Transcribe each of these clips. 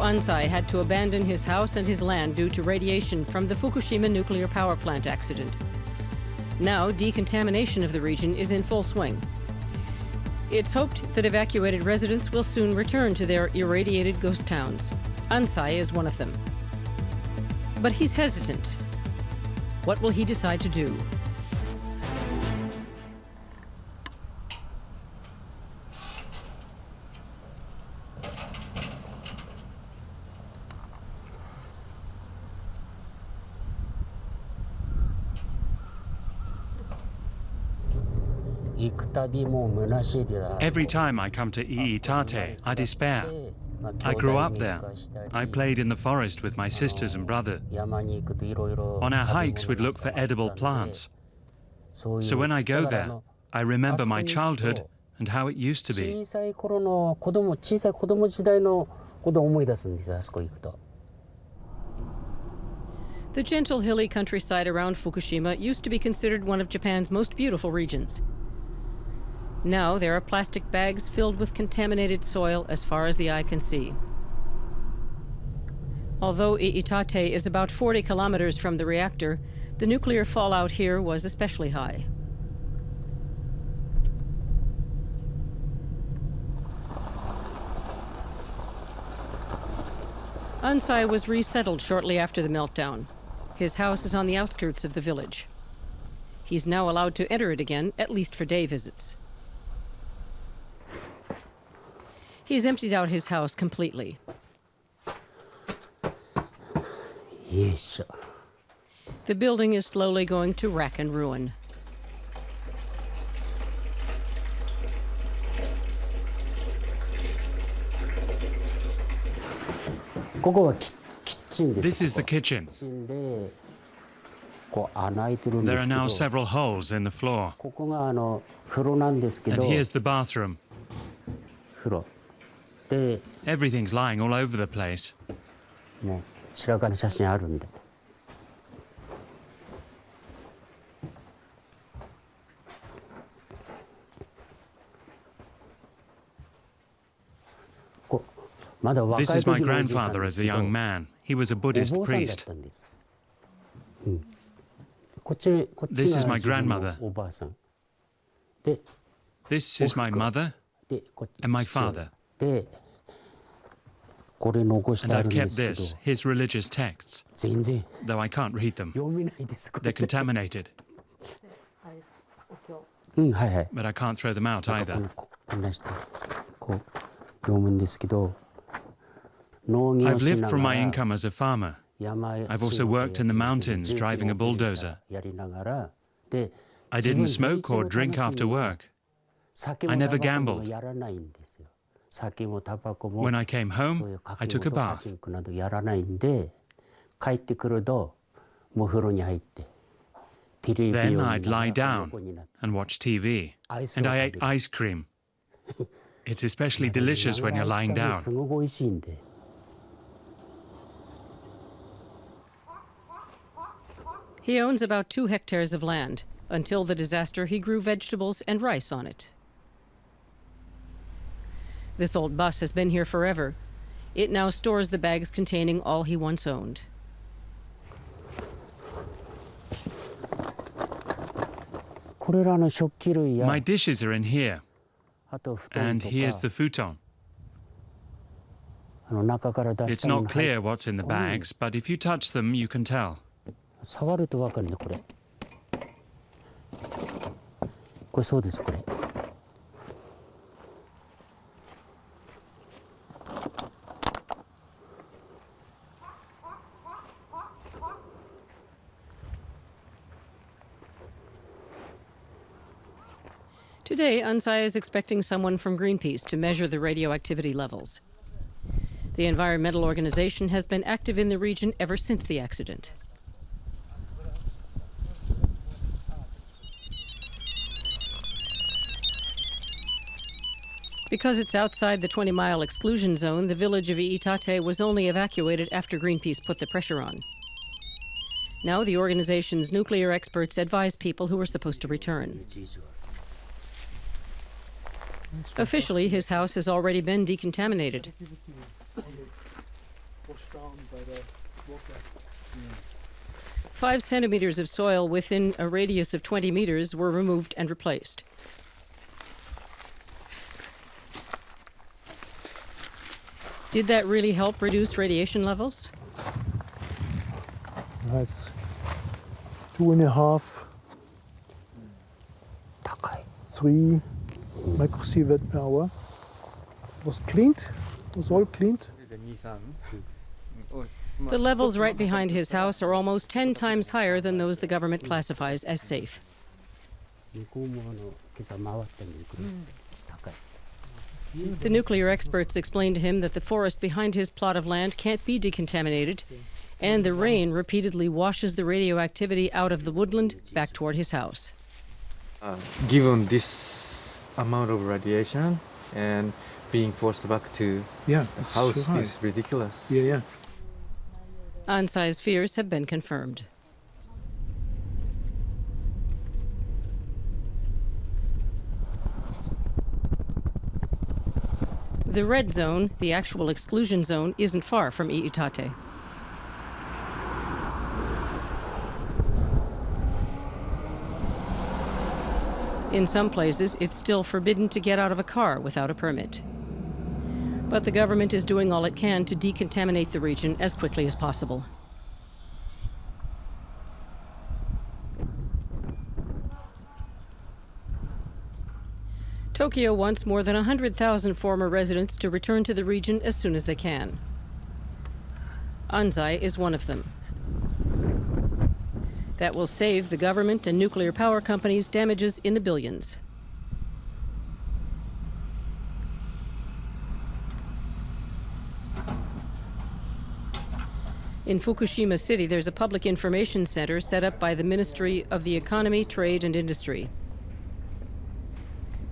Anzai had to abandon his house and his land due to radiation from the Fukushima nuclear power plant accident. Now, decontamination of the region is in full swing. It's hoped that evacuated residents will soon return to their irradiated ghost towns. Anzai is one of them. But he's hesitant. What will he decide to do? Every time I come to Iitate, I despair. I grew up there. I played in the forest with my sisters and brother. On our hikes, we'd look for edible plants. So when I go there, I remember my childhood and how it used to be. The gentle hilly countryside around Fukushima used to be considered one of Japan's most beautiful regions. Now there are plastic bags filled with contaminated soil as far as the eye can see. Although Iitate is about 40 kilometers from the reactor, the nuclear fallout here was especially high. Anzai was resettled shortly after the meltdown. His house is on the outskirts of the village. He's now allowed to enter it again, at least for day visits. He's emptied out his house completely. Yes. The building is slowly going to rack and ruin. This is the kitchen. There are now several holes in the floor. And here's the bathroom. Everything's lying all over the place. This is my grandfather as a young man. He was a Buddhist priest. This is my grandmother. This is my mother and my father. And I've kept this, his religious texts, though I can't read them. They're contaminated. But I can't throw them out either. I've lived from my income as a farmer. I've also worked in the mountains driving a bulldozer. I didn't smoke or drink after work. I never gambled. When I came home, I took a bath. Then I'd lie down and watch TV, and I ate ice cream. It's especially delicious when you're lying down. He owns about 2 hectares of land. Until the disaster, he grew vegetables and rice on it. This old bus has been here forever. It now stores the bags containing all he once owned. My dishes are in here. And here's the futon. It's not clear what's in the bags, but if you touch them, you can tell. Today, Anzai is expecting someone from Greenpeace to measure the radioactivity levels. The environmental organization has been active in the region ever since the accident. Because it's outside the 20-mile exclusion zone, the village of Iitate was only evacuated after Greenpeace put the pressure on. Now the organization's nuclear experts advise people who are supposed to return. Officially, his house has already been decontaminated. washed down by the water. 5 centimeters of soil within a radius of 20 meters were removed and replaced. Did that really help reduce radiation levels? That's 2.5, 3 microsievert per hour. Was cleaned, was all cleaned. The levels right behind his house are almost 10 times higher than those the government classifies as safe. The nuclear experts explained to him that the forest behind his plot of land can't be decontaminated, and the rain repeatedly washes the radioactivity out of the woodland back toward his house. Given this amount of radiation and being forced back to the house is ridiculous. Yeah. Anzai's fears have been confirmed. The red zone, the actual exclusion zone, isn't far from Iitate. In some places, it's still forbidden to get out of a car without a permit. But the government is doing all it can to decontaminate the region as quickly as possible. Tokyo wants more than 100,000 former residents to return to the region as soon as they can. Anzai is one of them. That will save the government and nuclear power companies damages in the billions. In Fukushima City, there's a public information center set up by the Ministry of the Economy, Trade and Industry.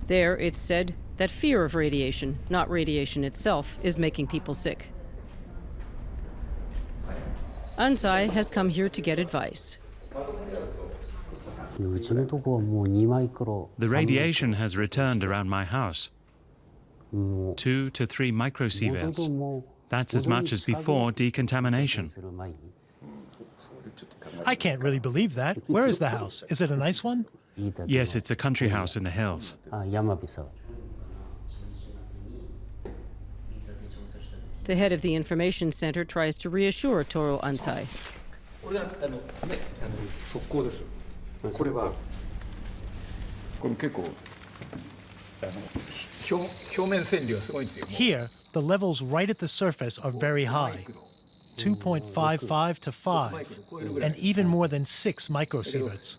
There, it's said that fear of radiation, not radiation itself, is making people sick. Anzai has come here to get advice. The radiation has returned around my house. 2 to 3 microsieverts. That's as much as before decontamination. I can't really believe that. Where is the house? Is it a nice one? Yes, it's a country house in the hills. The head of the information center tries to reassure Toru Anzai. Here, the levels right at the surface are very high. 2.55 to 5, and even more than 6 microsieverts.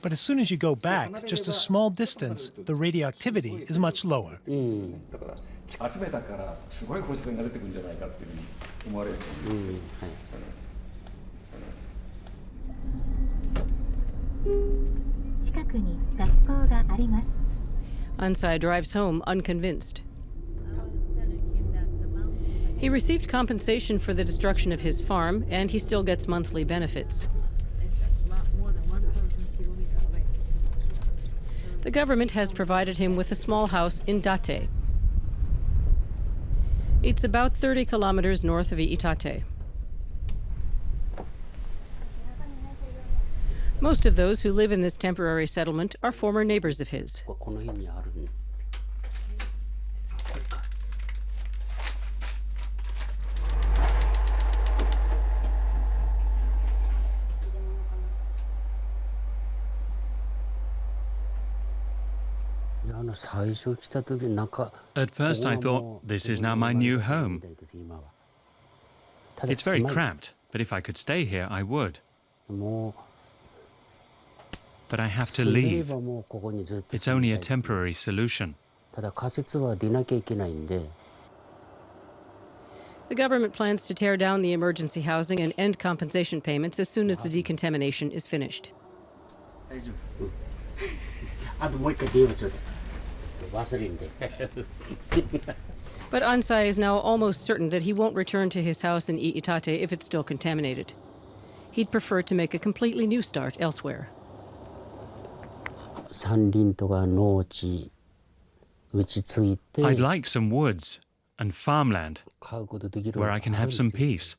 But as soon as you go back, just a small distance, the radioactivity is much lower. Anzai drives home unconvinced. He received compensation for the destruction of his farm, and he still gets monthly benefits. The government has provided him with a small house in Date. It's about 30 kilometers north of Iitate. Most of those who live in this temporary settlement are former neighbors of his. At first I thought, this is now my new home. It's very cramped, but if I could stay here, I would. But I have to leave. It's only a temporary solution. The government plans to tear down the emergency housing and end compensation payments as soon as the decontamination is finished. But Anzai is now almost certain that he won't return to his house in Iitate if it's still contaminated. He'd prefer to make a completely new start elsewhere. I'd like some woods and farmland where I can have some peace.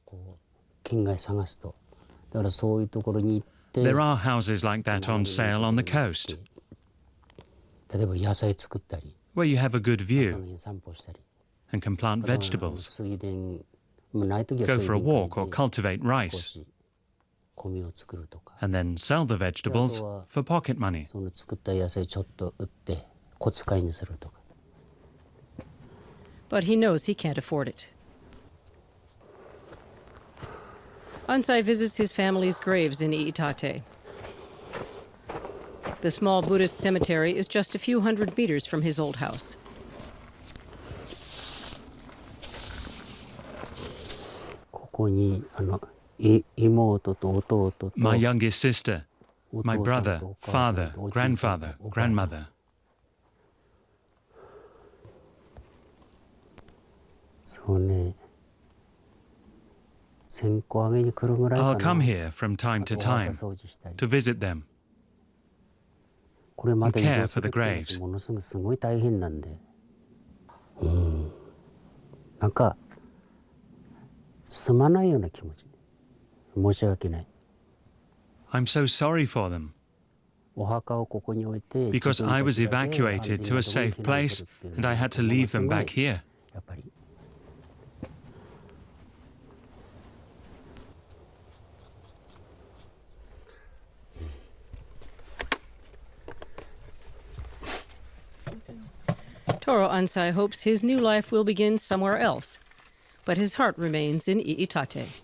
There are houses like that on sale on the coast, where you have a good view and can plant vegetables, go for a walk or cultivate rice, and then sell the vegetables for pocket money. But he knows he can't afford it. Anzai visits his family's graves in Iitate. The small Buddhist cemetery is just a few hundred meters from his old house. My youngest sister, my brother, father, grandfather, grandmother. I'll come here from time to time to visit them and care for the graves. I'm so sorry for them, because I was evacuated to a safe place and I had to leave them back here. Toru Anzai hopes his new life will begin somewhere else, but his heart remains in Iitate.